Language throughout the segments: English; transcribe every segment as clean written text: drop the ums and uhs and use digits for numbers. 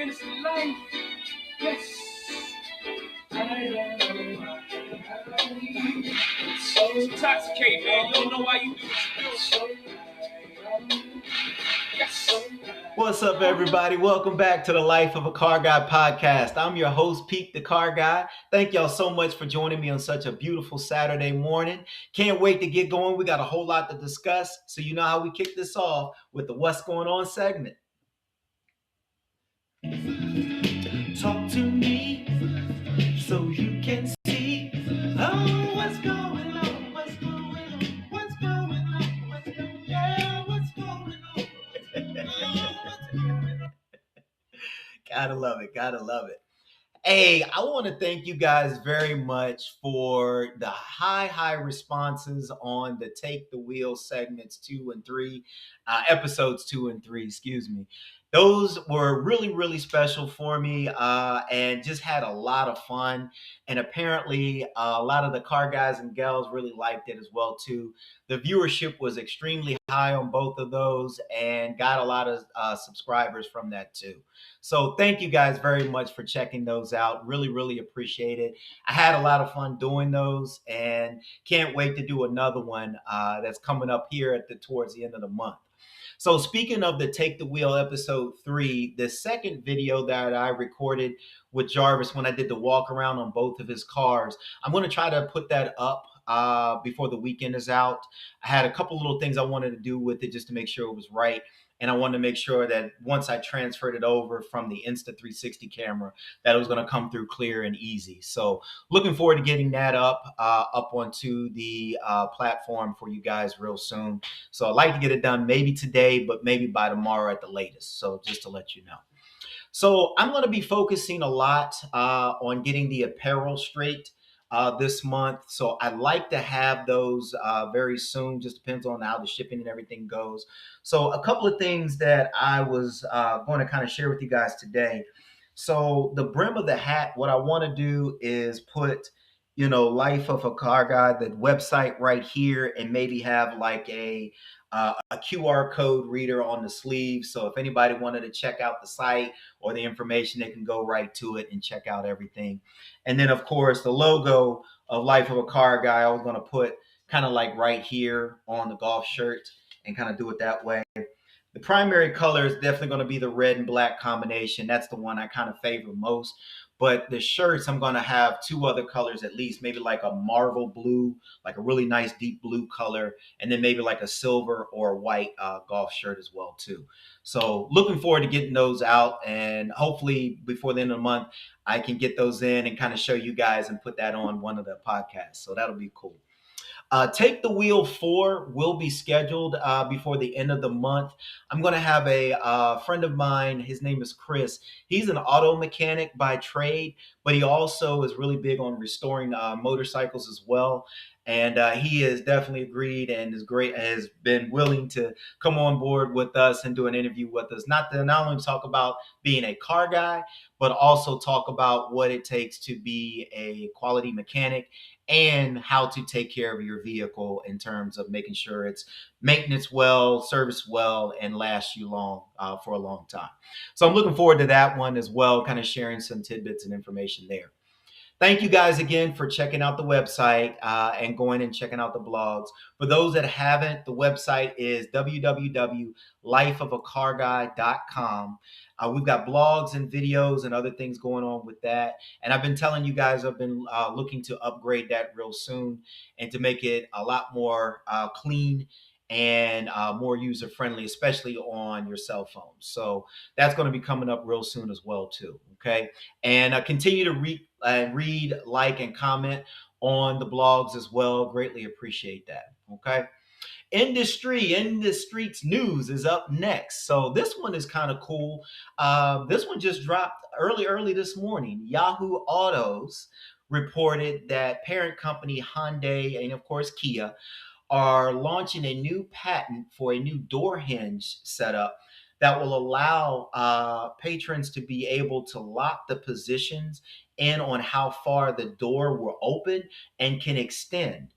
is life. Yes. I don't know why. So intoxicated, man. You don't know why you do this. Yes. What's up, everybody? Welcome back to the Life of a Car Guy podcast. I'm your host, Pete the Car Guy. Thank y'all so much for joining me on such a beautiful Saturday morning. Can't wait to get going. We got a whole lot to discuss. So you know how we kick this off with the What's Going On segment. Talk to me so you can see what's going on, what's going on, what's going on, what's going on, what's going on. Gotta love it, gotta love it. Hey, I want to thank you guys very much for the high responses on the Take the Wheel segments 2 and 3, episodes 2 and 3, excuse me. Those were really special for me and just had a lot of fun. And apparently, a lot of the car guys and gals really liked it as well, too. The viewership was extremely high on both of those and got a lot of subscribers from that, too. So thank you guys very much for checking those out. Really appreciate it. I had a lot of fun doing those and can't wait to do another one that's coming up here towards the end of the month. So speaking of the Take the Wheel episode 3, the second video that I recorded with Jarvis when I did the walk around on both of his cars, I'm going to try to put that up before the weekend is out. I had a couple little things I wanted to do with it just to make sure it was right. And I wanted to make sure that once I transferred it over from the Insta360 camera, that it was going to come through clear and easy. So looking forward to getting that up onto the platform for you guys real soon. So I'd like to get it done maybe today, but maybe by tomorrow at the latest. So just to let you know. So I'm going to be focusing a lot on getting the apparel straight this month. So I'd like to have those very soon. Just depends on how the shipping and everything goes. So a couple of things that I was going to kind of share with you guys today. So the brim of the hat, what I want to do is put, Life of a Car Guy, the website right here, and maybe have like a QR code reader on the sleeve. So if anybody wanted to check out the site or the information, they can go right to it and check out everything. And then, of course, the logo of Life of a Car Guy, I was going to put kind of like right here on the golf shirt and kind of do it that way. The primary color is definitely going to be the red and black combination. That's the one I kind of favor most. But the shirts, I'm going to have two other colors at least, maybe like a marble blue, like a really nice deep blue color, and then maybe like a silver or white golf shirt as well too. So looking forward to getting those out, and hopefully before the end of the month, I can get those in and kind of show you guys and put that on one of the podcasts. So that'll be cool. Take the Wheel 4 will be scheduled before the end of the month. I'm going to have a friend of mine. His name is Chris. He's an auto mechanic by trade, but he also is really big on restoring motorcycles as well. And he has definitely agreed and is great, has been willing to come on board with us and do an interview with us. Not only talk about being a car guy, but also talk about what it takes to be a quality mechanic and how to take care of your vehicle in terms of making sure it's maintenance well, service well, and lasts you long for a long time. So I'm looking forward to that one as well, kind of sharing some tidbits and information there. Thank you guys again for checking out the website and going and checking out the blogs. For those that haven't, the website is www.lifeofacarguy.com. We've got blogs and videos and other things going on with that. And I've been telling you guys, I've been looking to upgrade that real soon and to make it a lot more clean and more user friendly, especially on your cell phone. So that's going to be coming up real soon as well too. Okay, and continue to read, like, and comment on the blogs as well. Greatly appreciate that. Okay. In the streets news is up next. So this one is kind of cool. This one just dropped early this morning. Yahoo Autos reported that parent company Hyundai and of course Kia are launching a new patent for a new door hinge setup that will allow patrons to be able to lock the positions in on how far the door will open and can extend.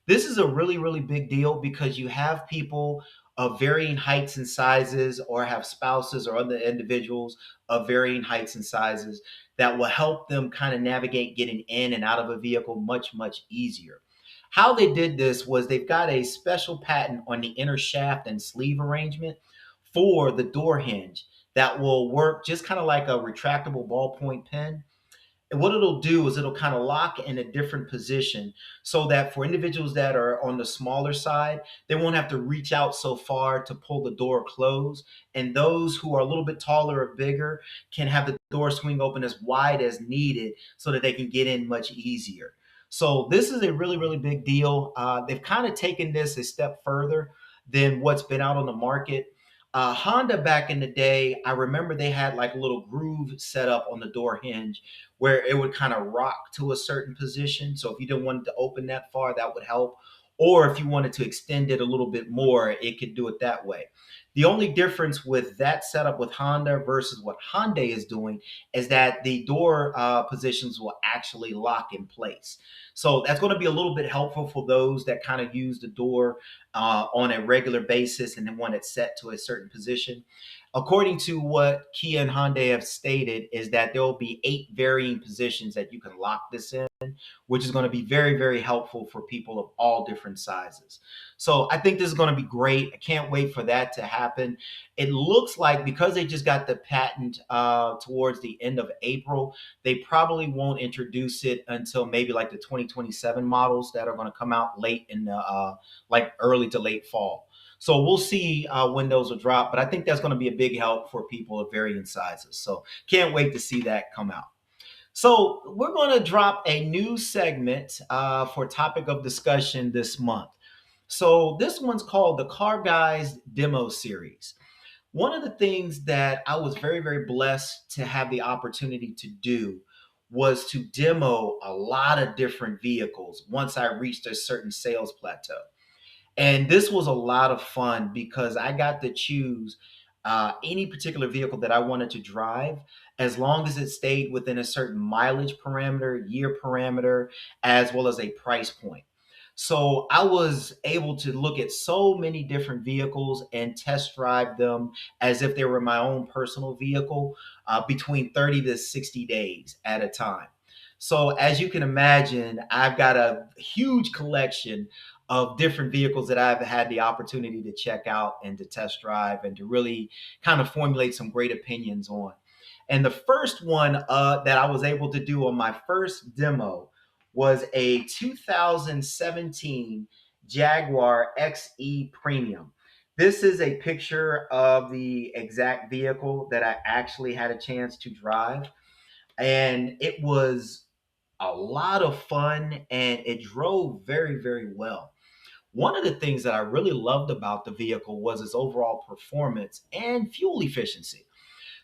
This is a really big deal because you have people of varying heights and sizes, or have spouses or other individuals of varying heights and sizes that will help them kind of navigate getting in and out of a vehicle much, much easier. How they did this was they've got a special patent on the inner shaft and sleeve arrangement for the door hinge that will work just kind of like a retractable ballpoint pen. And what it'll do is it'll kind of lock in a different position so that for individuals that are on the smaller side, they won't have to reach out so far to pull the door closed. And those who are a little bit taller or bigger can have the door swing open as wide as needed so that they can get in much easier. So this is a really, really big deal. They've kind of taken this a step further than what's been out on the market. Honda back in the day, I remember they had like a little groove set up on the door hinge where it would kind of rock to a certain position. So if you didn't want it to open that far, that would help. Or if you wanted to extend it a little bit more, it could do it that way. The only difference with that setup with Honda versus what Hyundai is doing is that the door positions will actually lock in place. So that's going to be a little bit helpful for those that kind of use the door on a regular basis and then want it set to a certain position. According to what Kia and Hyundai have stated, is that there will be 8 varying positions that you can lock this in, which is going to be very, very helpful for people of all different sizes. So I think this is going to be great. I can't wait for that to happen. It looks like because they just got the patent towards the end of April, they probably won't introduce it until maybe like the 2027 models that are going to come out late in the like early to late fall. So we'll see when those will drop, but I think that's going to be a big help for people of varying sizes. So can't wait to see that come out. So we're going to drop a new segment for topic of discussion this month. So this one's called the Car Guys Demo Series. One of the things that I was very, very blessed to have the opportunity to do was to demo a lot of different vehicles once I reached a certain sales plateau. And this was a lot of fun because I got to choose any particular vehicle that I wanted to drive as long as it stayed within a certain mileage parameter, year parameter, as well as a price point. So I was able to look at so many different vehicles and test drive them as if they were my own personal vehicle between 30 to 60 days at a time. So as you can imagine, I've got a huge collection of different vehicles that I've had the opportunity to check out and to test drive and to really kind of formulate some great opinions on. And the first one that I was able to do on my first demo was a 2017 Jaguar XE Premium. This is a picture of the exact vehicle that I actually had a chance to drive. And it was a lot of fun and it drove very, very well. One of the things that I really loved about the vehicle was its overall performance and fuel efficiency.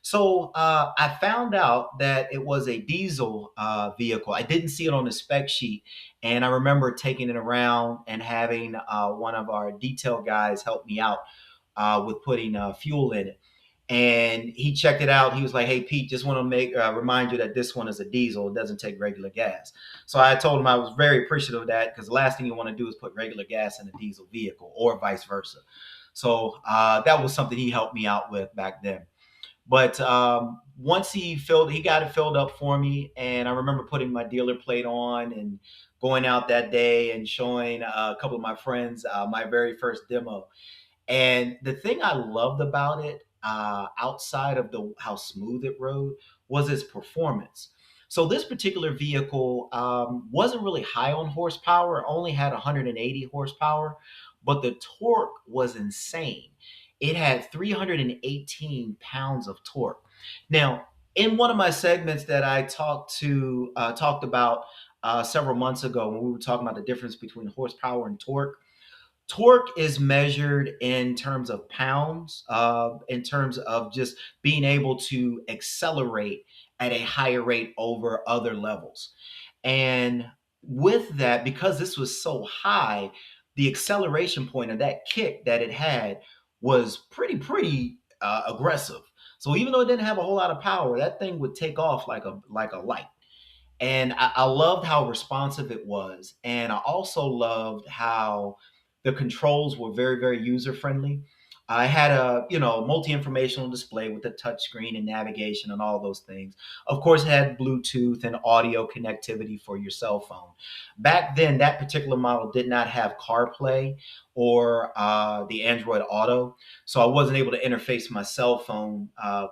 So I found out that it was a diesel vehicle. I didn't see it on the spec sheet, and I remember taking it around and having one of our detail guys help me out with putting fuel in it. And he checked it out. He was like, "Hey Pete, just want to make remind you that this one is a diesel. It doesn't take regular gas." So I told him I was very appreciative of that because the last thing you want to do is put regular gas in a diesel vehicle or vice versa. So that was something he helped me out with back then. But once he got it filled up for me, and I remember putting my dealer plate on and going out that day and showing a couple of my friends my very first demo. And the thing I loved about it, outside of the how smooth it rode, was its performance. So this particular vehicle wasn't really high on horsepower; it only had 180 horsepower, but the torque was insane. It had 318 pounds of torque. Now, in one of my segments that I talked about several months ago when we were talking about the difference between horsepower and torque. Torque is measured in terms of pounds, in terms of just being able to accelerate at a higher rate over other levels. And with that, because this was so high, the acceleration point of that kick that it had was pretty aggressive. So even though it didn't have a whole lot of power, that thing would take off like a light. And I loved how responsive it was. And I also loved how the controls were very, very user friendly. I had a multi-informational display with a touch screen and navigation and all those things. Of course, it had Bluetooth and audio connectivity for your cell phone. Back then, that particular model did not have CarPlay or the Android Auto, so I wasn't able to interface my cell phone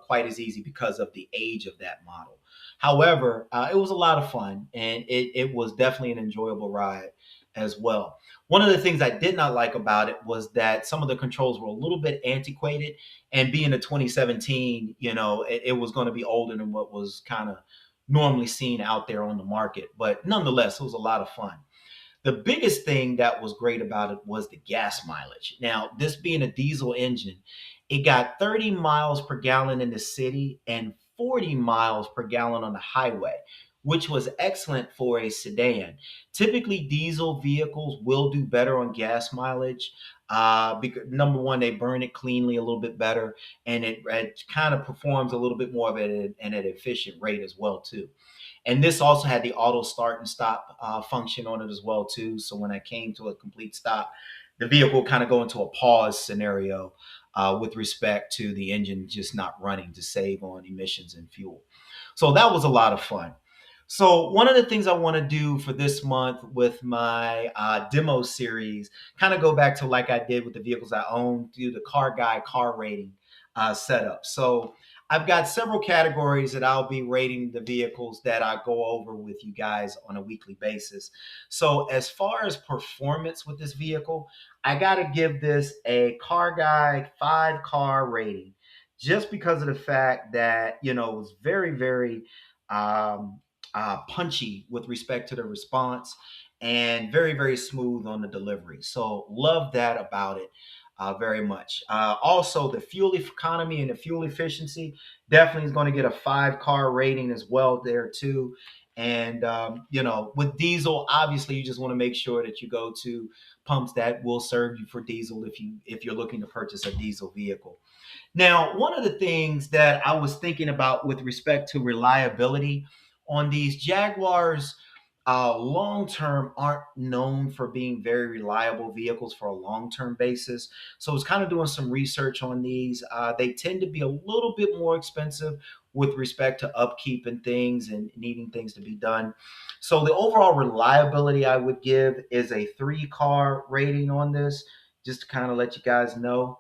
quite as easy because of the age of that model. However, it was a lot of fun, and it was definitely an enjoyable ride as well. One of the things I did not like about it was that some of the controls were a little bit antiquated, and being a 2017, it was going to be older than what was kind of normally seen out there on the market. But nonetheless, it was a lot of fun. The biggest thing that was great about it was the gas mileage. Now, this being a diesel engine, it got 30 miles per gallon in the city and 40 miles per gallon on the highway, which was excellent for a sedan. Typically, diesel vehicles will do better on gas mileage. Because number one, they burn it cleanly a little bit better, and it kind of performs a little bit more of it at an efficient rate as well too. And this also had the auto start and stop function on it as well too. So when I came to a complete stop, the vehicle kind of go into a pause scenario with respect to the engine just not running to save on emissions and fuel. So that was a lot of fun. So one of the things I want to do for this month with my demo series, kind of go back to like I did with the vehicles I own, do the car guy car rating setup. So I've got several categories that I'll be rating the vehicles that I go over with you guys on a weekly basis. So as far as performance with this vehicle, I got to give this a car guy 5 car rating, just because of the fact that it was very, very um, punchy with respect to the response, and very, very smooth on the delivery. So love that about it very much. Also, the fuel economy and the fuel efficiency definitely is going to get a 5 car rating as well there too. And with diesel, obviously, you just want to make sure that you go to pumps that will serve you for diesel if you're looking to purchase a diesel vehicle. Now, one of the things that I was thinking about with respect to reliability on these Jaguars, long term aren't known for being very reliable vehicles for a long term basis. So I was kind of doing some research on these. They tend to be a little bit more expensive with respect to upkeep and things and needing things to be done. So the overall reliability I would give is a 3 car rating on this, just to kind of let you guys know.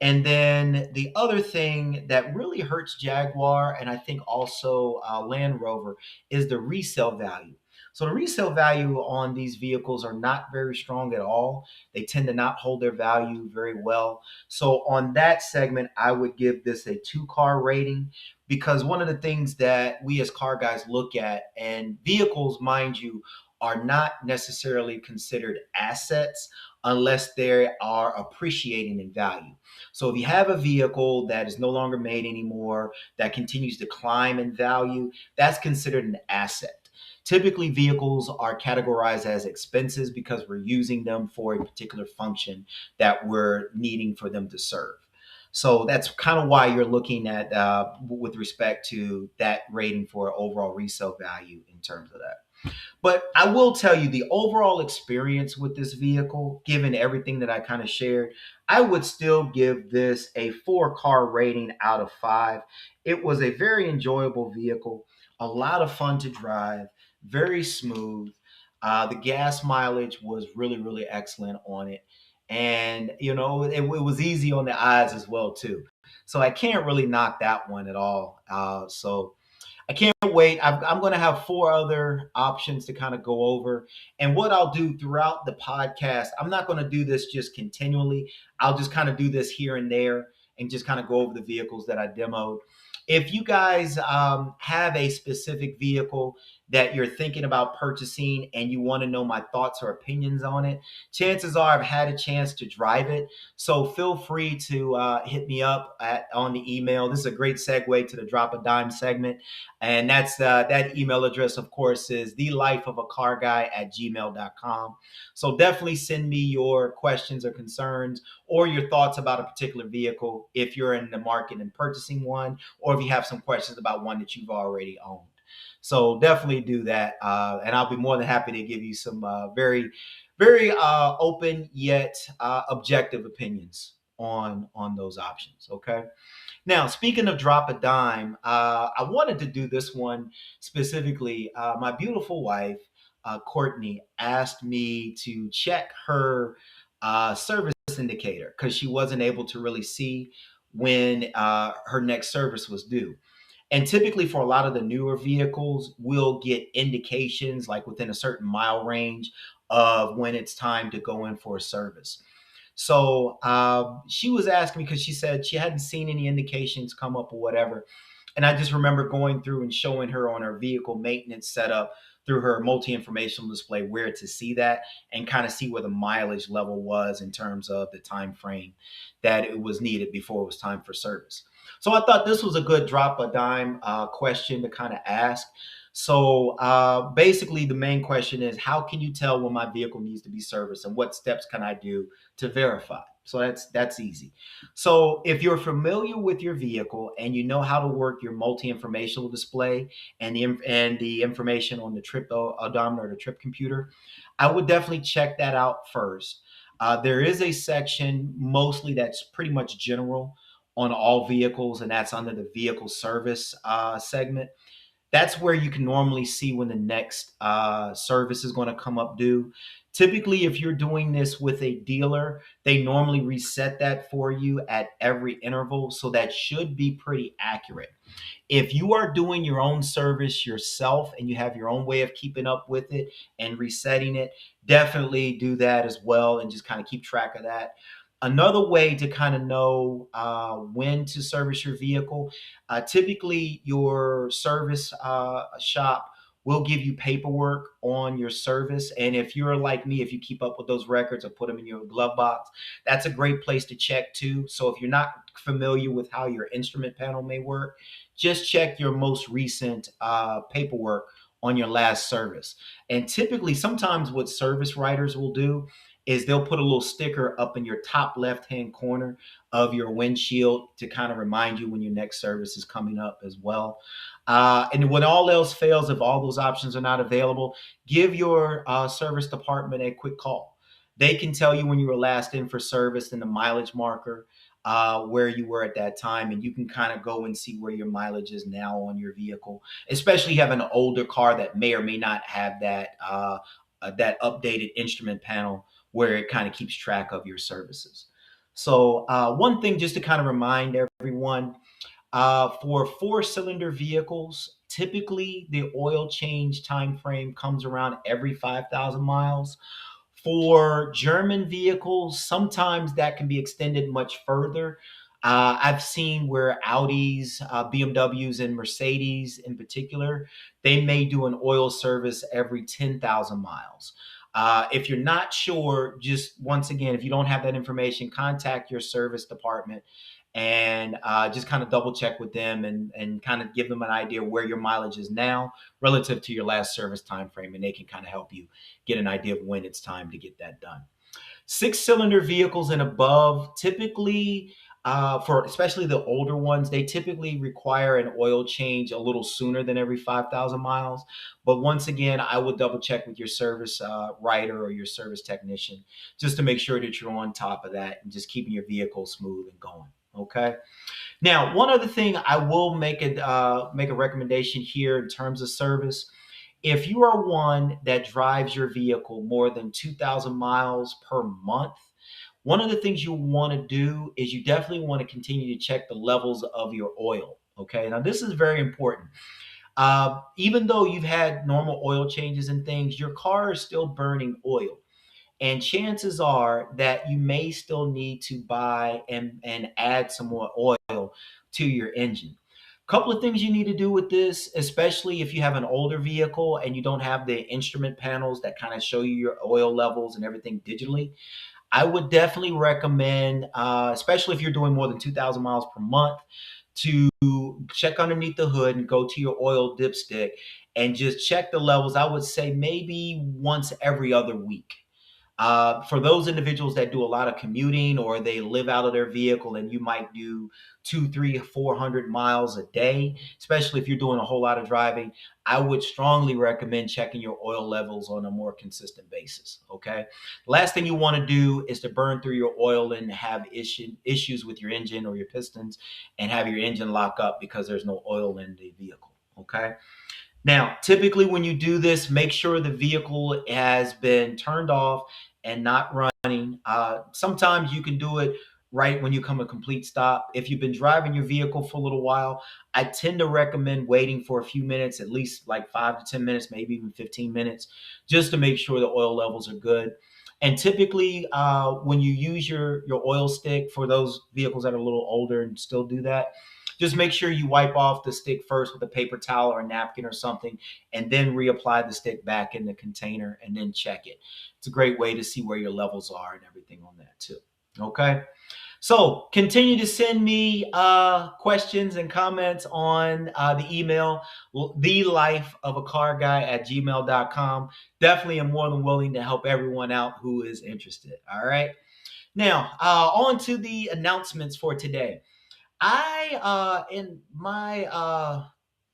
And then the other thing that really hurts Jaguar, and I think also Land Rover, is the resale value. So the resale value on these vehicles are not very strong at all. They tend to not hold their value very well. So on that segment, I would give this a 2 car rating, because one of the things that we as car guys look at, and vehicles, mind you, are not necessarily considered assets unless they are appreciating in value. So if you have a vehicle that is no longer made anymore, that continues to climb in value, that's considered an asset. Typically, vehicles are categorized as expenses because we're using them for a particular function that we're needing for them to serve. So that's kind of why you're looking at, with respect to that rating for overall resale value in terms of that. But I will tell you the overall experience with this vehicle, given everything that I kind of shared, I would still give this a 4 car rating out of 5. It was a very enjoyable vehicle, a lot of fun to drive, very smooth. The gas mileage was really, really excellent on it. And, it was easy on the eyes as well, too. So I can't really knock that one at all. So I can't wait. I'm going to have 4 other options to kind of go over. And what I'll do throughout the podcast, I'm not going to do this just continually. I'll just kind of do this here and there and just kind of go over the vehicles that I demoed. If you guys have a specific vehicle that you're thinking about purchasing and you want to know my thoughts or opinions on it, chances are I've had a chance to drive it. So feel free to hit me up on the email. This is a great segue to the Drop a Dime segment. And that email address, of course, is thelifeofacarguy@gmail.com. So definitely send me your questions or concerns or your thoughts about a particular vehicle if you're in the market and purchasing one, or if you have some questions about one that you've already owned. So definitely do that. And I'll be more than happy to give you some very, very open yet objective opinions. on those options. Okay. Now, speaking of drop a dime, I wanted to do this one specifically. My beautiful wife, Courtney, asked me to check her service indicator because she wasn't able to really see when her next service was due. And typically, for a lot of the newer vehicles, we'll get indications like within a certain mile range of when it's time to go in for a service. So she was asking me because she said she hadn't seen any indications come up or whatever. And I just remember going through and showing her on her vehicle maintenance setup through her multi-informational display where to see that and kind of see where the mileage level was in terms of the time frame that it was needed before it was time for service. So I thought this was a good drop a dime question to kind of ask. So basically, the main question is, how can you tell when my vehicle needs to be serviced, and what steps can I do to verify? So that's easy. So if you're familiar with your vehicle and you know how to work your multi-informational display and the information on the trip odometer or the trip computer, I would definitely check that out first. There is a section mostly that's pretty much general on all vehicles, and that's under the vehicle service segment. That's where you can normally see when the next service is going to come up due. Typically, if you're doing this with a dealer, they normally reset that for you at every interval. So that should be pretty accurate. If you are doing your own service yourself and you have your own way of keeping up with it and resetting it, definitely do that as well and just kind of keep track of that. Another way to kind of know when to service your vehicle, typically your service shop will give you paperwork on your service. And if you're like me, if you keep up with those records or put them in your glove box, that's a great place to check too. So if you're not familiar with how your instrument panel may work, just check your most recent paperwork on your last service. And typically, sometimes what service writers will do is they'll put a little sticker up in your top left hand corner of your windshield to kind of remind you when your next service is coming up as well. And when all else fails, if all those options are not available, give your service department a quick call. They can tell you when you were last in for service and the mileage marker, where you were at that time, and you can kind of go and see where your mileage is now on your vehicle. Especially if you have an older car that may or may not have that updated instrument panel where it kind of keeps track of your services. So one thing just to kind of remind everyone, for four-cylinder vehicles, typically the oil change time frame comes around every 5,000 miles. For German vehicles, sometimes that can be extended much further. I've seen where Audis, BMWs, and Mercedes in particular, they may do an oil service every 10,000 miles. If you're not sure, just once again, if you don't have that information, contact your service department and just kind of double check with them and kind of give them an idea where your mileage is now relative to your last service time frame, and they can kind of help you get an idea of when it's time to get that done. Six-cylinder vehicles and above, typically, for especially the older ones, they typically require an oil change a little sooner than every 5,000 miles. But once again, I would double check with your service writer or your service technician just to make sure that you're on top of that and just keeping your vehicle smooth and going. Okay. Now, one other thing I will make a recommendation here in terms of service. If you are one that drives your vehicle more than 2,000 miles per month, one of the things you want to do is you definitely want to continue to check the levels of your oil. Okay, now this is very important. Even though you've had normal oil changes and things, your car is still burning oil. And chances are that you may still need to buy and add some more oil to your engine. Couple of things you need to do with this, especially if you have an older vehicle and you don't have the instrument panels that kind of show you your oil levels and everything digitally. I would definitely recommend, especially if you're doing more than 2,000 miles per month, to check underneath the hood and go to your oil dipstick and just check the levels. I would say maybe once every other week. For those individuals that do a lot of commuting or they live out of their vehicle and you might do 2, 3, 400 miles a day, especially if you're doing a whole lot of driving, I would strongly recommend checking your oil levels on a more consistent basis. Okay. The last thing you want to do is to burn through your oil and have issues with your engine or your pistons and have your engine lock up because there's no oil in the vehicle. Okay. Now, typically when you do this, make sure the vehicle has been turned off and not running. Sometimes you can do it right when you come a complete stop. If you've been driving your vehicle for a little while, I tend to recommend waiting for a few minutes, at least like 5 to 10 minutes, maybe even 15 minutes, just to make sure the oil levels are good. And typically, when you use your oil stick, for those vehicles that are a little older and still do that, just make sure you wipe off the stick first with a paper towel or a napkin or something, and then reapply the stick back in the container and then check it. It's a great way to see where your levels are and everything on that too. Okay. So continue to send me questions and comments on the email, thelifeofacarguy@gmail.com. Definitely am more than willing to help everyone out who is interested. All right. Now, on to the announcements for today. In my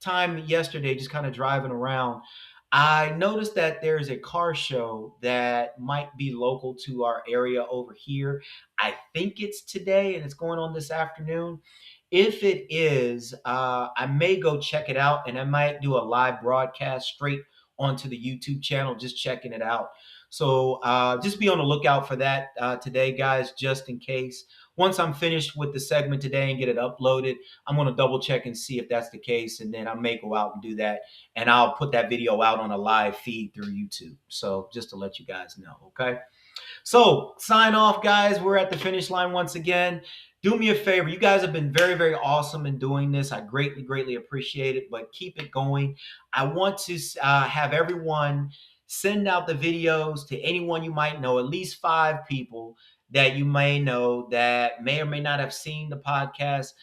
time yesterday, just kind of driving around, I noticed that there's a car show that might be local to our area over here. I think it's today and it's going on this afternoon. If it is, I may go check it out and I might do a live broadcast straight onto the YouTube channel, just checking it out. So just be on the lookout for that today, guys, just in case. Once I'm finished with the segment today and get it uploaded, I'm going to double check and see if that's the case. And then I may go out and do that. And I'll put that video out on a live feed through YouTube. So just to let you guys know. Okay. So sign off, guys. We're at the finish line once again. Do me a favor. You guys have been very, very awesome in doing this. I greatly, greatly appreciate it, but keep it going. I want to have everyone send out the videos to anyone you might know, at least 5 people that you may know that may or may not have seen the podcast.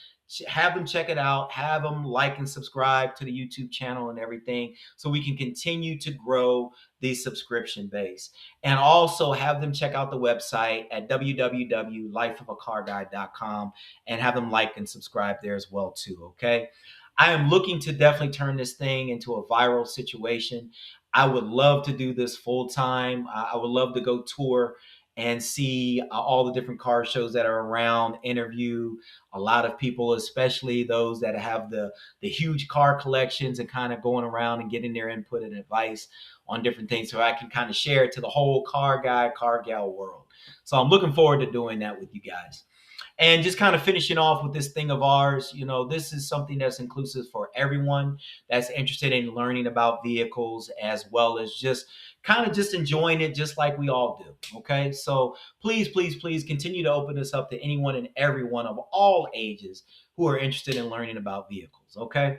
Have them check it out, have them like and subscribe to the YouTube channel and everything so we can continue to grow the subscription base. And also have them check out the website at www.lifeofacarguy.com and have them like and subscribe there as well too. Okay. I am looking to definitely turn this thing into a viral situation. I would love to do this full time. I would love to go tour and see all the different car shows that are around, interview a lot of people, especially those that have the huge car collections and kind of going around and getting their input and advice on different things so I can kind of share it to the whole car guy, car gal world. So I'm looking forward to doing that with you guys. And just kind of finishing off with this thing of ours, this is something that's inclusive for everyone that's interested in learning about vehicles as well as just kind of just enjoying it just like we all do. Okay. So please, please, please continue to open this up to anyone and everyone of all ages who are interested in learning about vehicles. Okay.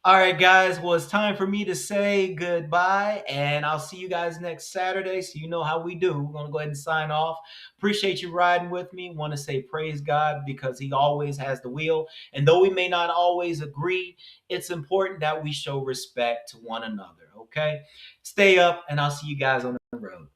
All right, guys. Well, it's time for me to say goodbye, and I'll see you guys next Saturday. So you know how we do. We're going to go ahead and sign off. Appreciate you riding with me. Want to say praise God because He always has the wheel. And though we may not always agree, it's important that we show respect to one another. Okay? Stay up, and I'll see you guys on the road.